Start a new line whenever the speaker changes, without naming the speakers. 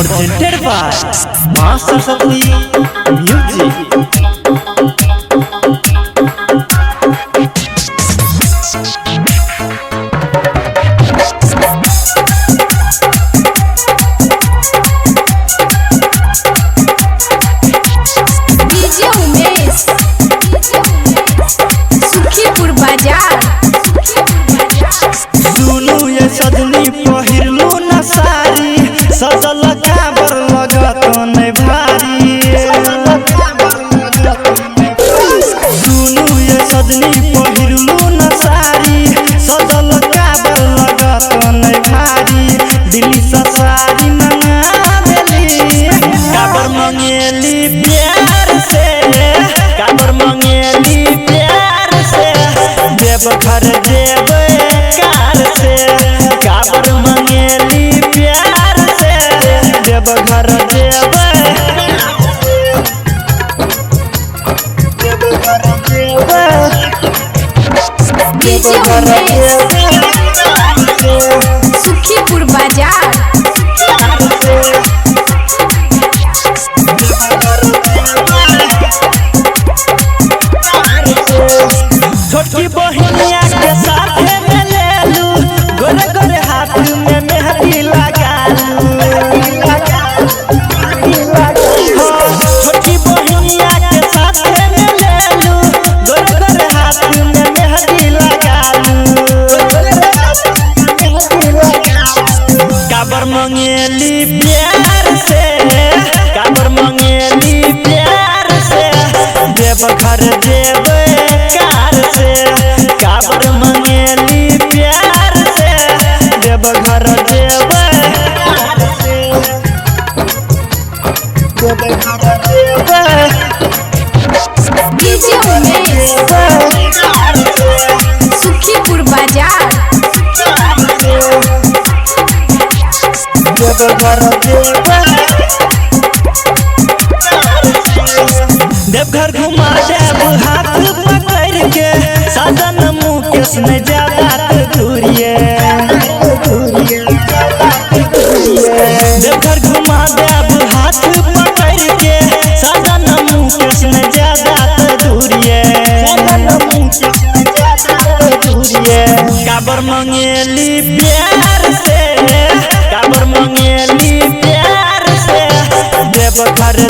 presented by Master Shakti Music.
सजनी पहिरलू न सारी सजल काबर लगत नै भारी सुनू ये सजनी पहिरलू न सारी सजल काबर लगत नै भारी दिल्ली से सारी मंगा देली काबर मंगेली प्यार से काबर मंगेली प्यार से देव घर देव कार से काबर मंगेली प्यार से देव घर देव
सुखीपुर बाजार
छोटकी बहनिया के साथ में ले लू गोरे गोरे हाथ में मेहंदी लगा लू छोटकी बहनिया के साथ में ले लू गोरे गोरे हाथ में मेहंदी लगा लू काबर मंगेली प्यार से काबर मंगेली प्यार से देव घर देव कार से काबर मंगेली प्यार से देव घर देव
सुखीपुर बाजार
देवघर घुमा देव हाथ पकड़ के साधन मुकेश ने ज्यादा दूरिए देवघर घुमा देव हाथ पकड़ के साधन मुकेश ने ज्यादा दूरिए काबर मंगेली प्यार से काबर मंगेली प्यार से देव घर